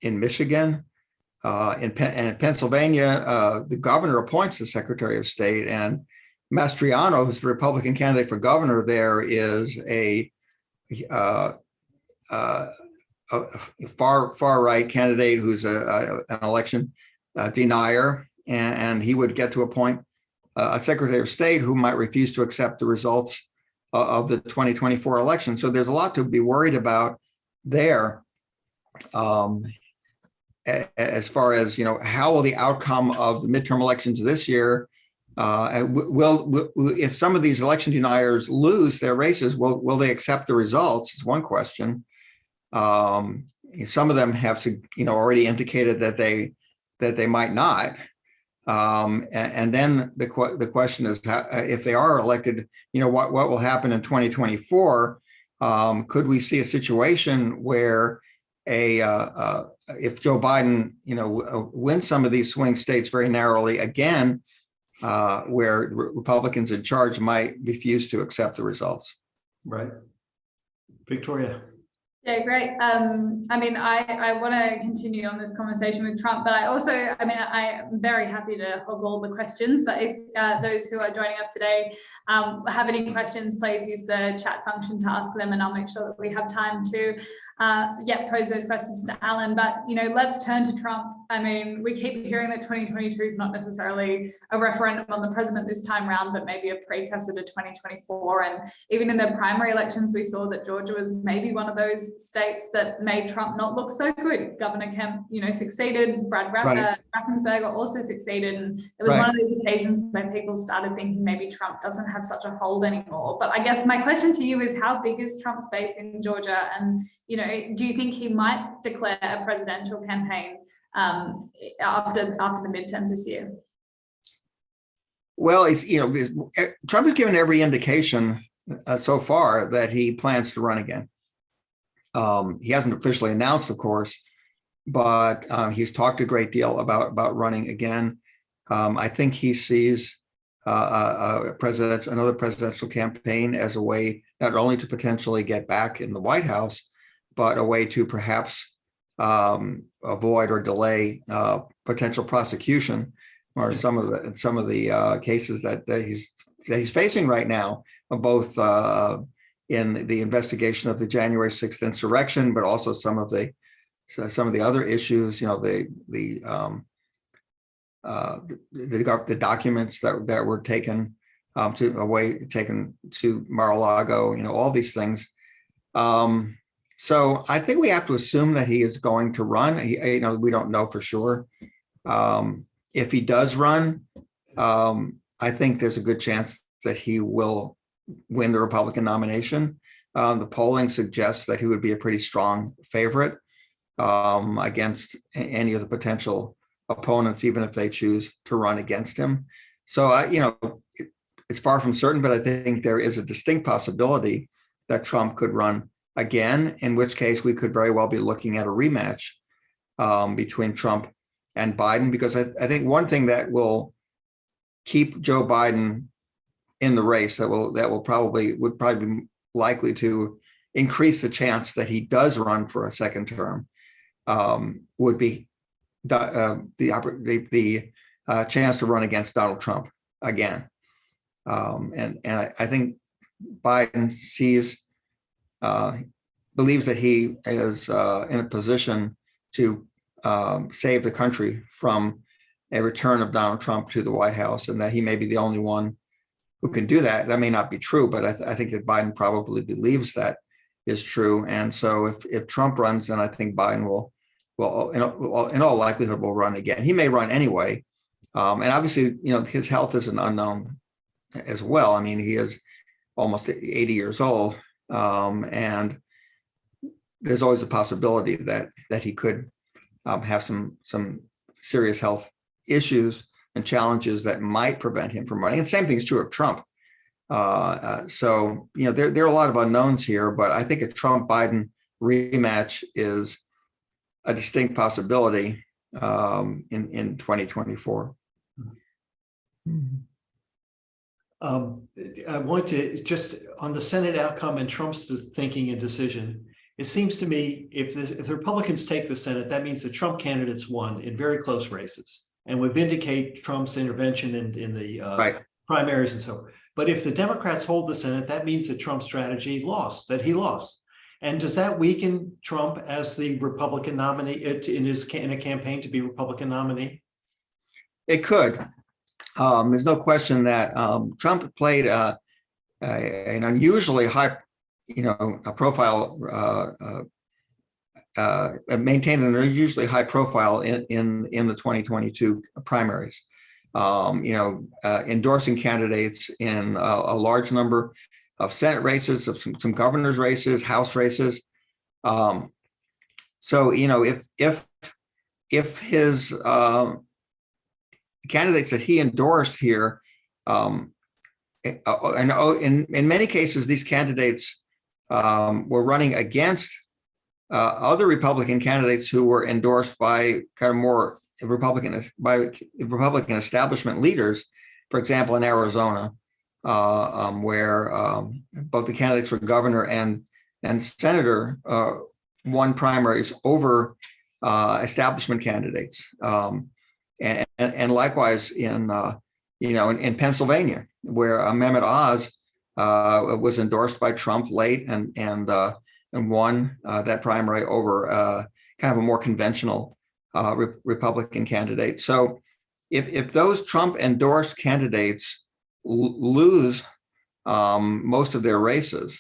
Michigan, and in Pennsylvania. The governor appoints the Secretary of State, and Mastriano, who's the Republican candidate for governor there, is a far right candidate who's an election denier, and he would get to appoint a Secretary of State who might refuse to accept the results of the 2024 election. So there's a lot to be worried about there. As far as, how will the outcome of the midterm elections this year, if some of these election deniers lose their races, will they accept the results is one question. Some of them have, already indicated that they might not. And then the question is, if they are elected, what will happen in 2024? Could we see a situation where if Joe Biden, wins some of these swing states very narrowly again, where Republicans in charge might refuse to accept the results? Right. Victoria. Yeah, great. I want to continue on this conversation with Trump, but I'm very happy to hog all the questions. But if those who are joining us today have any questions, please use the chat function to ask them, and I'll make sure that we have time to pose those questions to Alan. But, let's turn to Trump. I mean, we keep hearing that 2022 is not necessarily a referendum on the president this time round, but maybe a precursor to 2024. And even in the primary elections, we saw that Georgia was maybe one of those states that made Trump not look so good. Governor Kemp, succeeded. Raffensperger also succeeded. And it was one of those occasions where people started thinking maybe Trump doesn't have such a hold anymore. But I guess my question to you is, how big is Trump's base in Georgia? And, do you think he might declare a presidential campaign after the midterms this year? Well, Trump has given every indication so far that he plans to run again. He hasn't officially announced, of course, but he's talked a great deal about running again. I think he sees another presidential campaign as a way not only to potentially get back in the White House, but a way to perhaps avoid or delay potential prosecution or some of the cases that he's facing right now, both in the investigation of the January 6th insurrection, but also some of the other issues. The documents that were taken to Mar-a-Lago. All these things. So I think we have to assume that he is going to run. We don't know for sure. If he does run, I think there's a good chance that he will win the Republican nomination. The polling suggests that he would be a pretty strong favorite against any of the potential opponents, even if they choose to run against him. So, it's far from certain, but I think there is a distinct possibility that Trump could run again, in which case we could very well be looking at a rematch between Trump and Biden, because I think one thing that will keep Joe Biden in the race would probably be likely to increase the chance that he does run for a second term would be the chance to run against Donald Trump again. And I think Biden believes that he is in a position to save the country from a return of Donald Trump to the White House, and that he may be the only one who can do that. That may not be true, but I think that Biden probably believes that is true. And so if Trump runs, then I think Biden will in all likelihood will run again. He may run anyway. And obviously, his health is an unknown as well. I mean, he is almost 80 years old. And there's always a possibility that he could have some serious health issues and challenges that might prevent him from running. And the same thing is true of Trump. So, there are a lot of unknowns here, but I think a Trump-Biden rematch is a distinct possibility in 2024. I want to just on the Senate outcome and Trump's thinking and decision. It seems to me if the Republicans take the Senate, that means the Trump candidates won in very close races and would vindicate Trump's intervention in the primaries and so on. But if the Democrats hold the Senate, that means that Trump's strategy lost, that he lost. And does that weaken Trump as the Republican nominee in a campaign to be Republican nominee? It could. There's no question that Trump played an unusually high, profile, maintained an unusually high profile in the 2022 primaries. Endorsing candidates in a large number of Senate races, of some governor's races, House races. So if his candidates that he endorsed here, and in many cases, these candidates were running against other Republican candidates who were endorsed by kind of more Republican establishment leaders. For example, in Arizona, where both the candidates for governor and senator won primaries over establishment candidates. And likewise in Pennsylvania, where Mehmet Oz was endorsed by Trump late and and won that primary over kind of a more conventional Republican candidate. So if those Trump-endorsed candidates lose most of their races,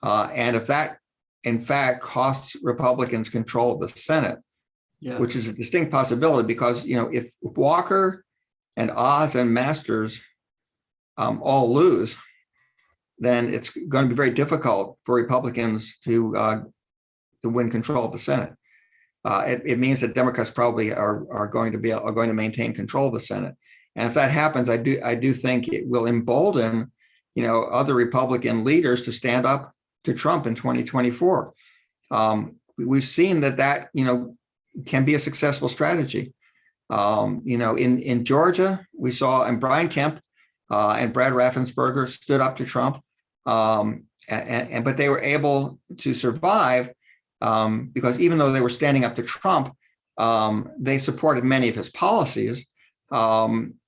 and if that in fact costs Republicans control of the Senate, which is a distinct possibility, because if Walker and Oz and Masters all lose, then it's going to be very difficult for Republicans to win control of the Senate. It means that Democrats probably are going to maintain control of the Senate, and if that happens, I do think it will embolden other Republican leaders to stand up to Trump in 2024. We've seen that can be a successful strategy. In Georgia, we saw, and Brian Kemp and Brad Raffensperger stood up to Trump, but they were able to survive because even though they were standing up to Trump, they supported many of his policies.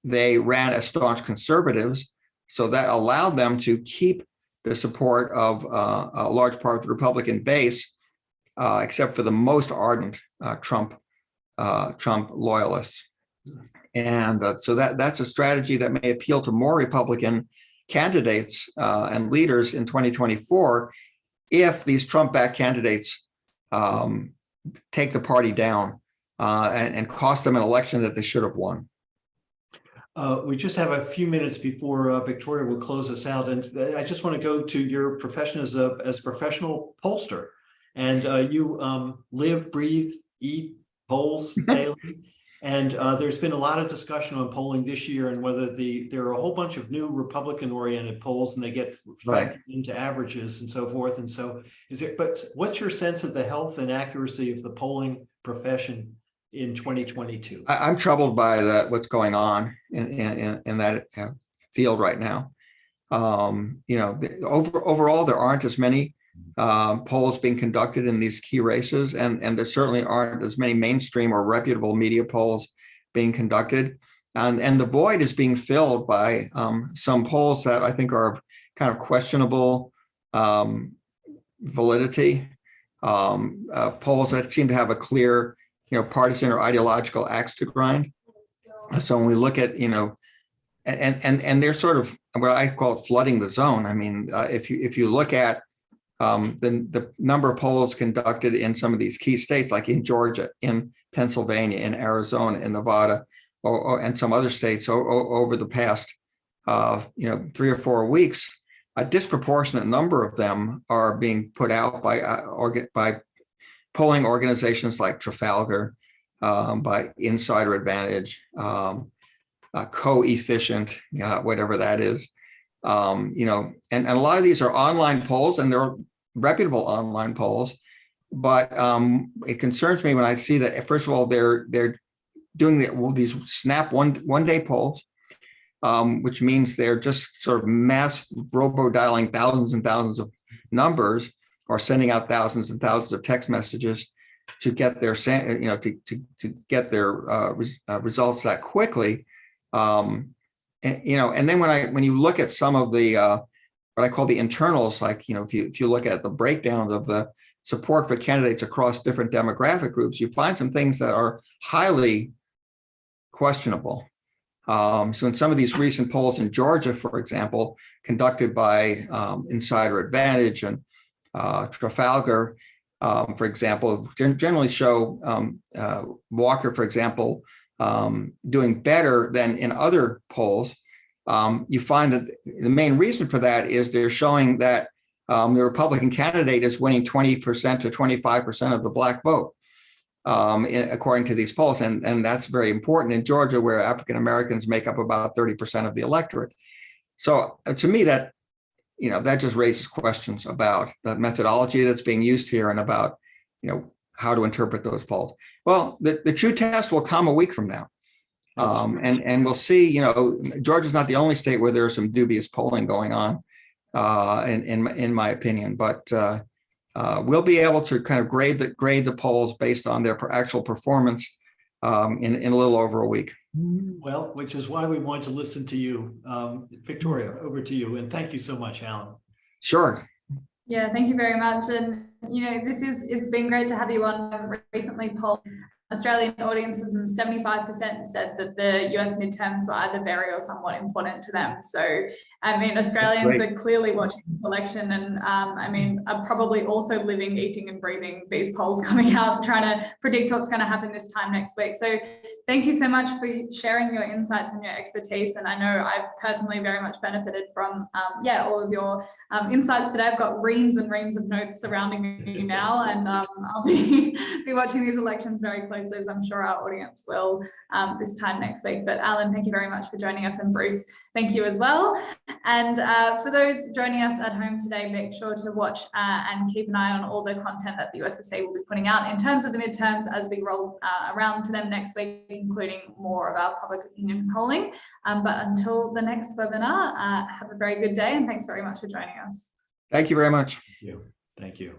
They ran as staunch conservatives, so that allowed them to keep the support of a large part of the Republican base, except for the most ardent Trump loyalists. And so that's a strategy that may appeal to more Republican candidates and leaders in 2024 if these Trump-backed candidates take the party down and cost them an election that they should have won. We just have a few minutes before Victoria will close us out, and I just want to go to your profession as a professional pollster. And you live, breathe, eat polls daily. And there's been a lot of discussion on polling this year and whether there are a whole bunch of new Republican-oriented polls and they get factored into averages and so forth. And so but what's your sense of the health and accuracy of the polling profession in 2022? I'm troubled by what's going on in that field right now. Overall, there aren't as many polls being conducted in these key races, and there certainly aren't as many mainstream or reputable media polls being conducted. And the void is being filled by some polls that I think are of kind of questionable validity, polls that seem to have a clear partisan or ideological axe to grind. So when we look at, and they're sort of what I call it flooding the zone. I mean, if you look at the number of polls conducted in some of these key states, like in Georgia, in Pennsylvania, in Arizona, in Nevada, and some other states over the past 3 or 4 weeks, a disproportionate number of them are being put out by polling organizations like Trafalgar, by Insider Advantage, Coefficient, whatever that is. And a lot of these are online polls, and they're reputable online polls. But it concerns me when I see that, first of all, they're doing these snap one day polls, which means they're just sort of mass robo-dialing thousands and thousands of numbers, or sending out thousands and thousands of text messages to get their get their results that quickly. And then when you look at some of the what I call the internals, like if you look at the breakdowns of the support for candidates across different demographic groups, you find some things that are highly questionable. So in some of these recent polls in Georgia, for example, conducted by Insider Advantage and Trafalgar, for example, generally show Walker, for example, doing better than in other polls. You find that the main reason for that is they're showing that the Republican candidate is winning 20% to 25% of the Black vote, according to these polls. And that's very important in Georgia, where African Americans make up about 30% of the electorate. So to me, that just raises questions about the methodology that's being used here and about, how to interpret those polls. Well, the true test will come a week from now. And we'll see, Georgia's not the only state where there's some dubious polling going on, in my opinion, but we'll be able to kind of grade the polls based on their actual performance in a little over a week. Well, which is why we want to listen to you. Victoria, over to you. And thank you so much, Alan. Sure. Yeah, thank you very much. And, it's been great to have you on. Recently polled Australian audiences, and 75% said that the US midterms were either very or somewhat important to them. So, Australians are clearly watching this election, and are probably also living, eating and breathing these polls coming out, trying to predict what's going to happen this time next week. So thank you so much for sharing your insights and your expertise. And I know I've personally very much benefited from, all of your insights today. I've got reams and reams of notes surrounding me now, and I'll be watching these elections very closely, as I'm sure our audience will this time next week. But Alan, thank you very much for joining us, and Bruce, thank you as well. And for those joining us at home today, make sure to watch and keep an eye on all the content that the USSC will be putting out in terms of the midterms as we roll around to them next week, including more of our public opinion polling. But until the next webinar, have a very good day, and thanks very much for joining us. Thank you very much. Thank you.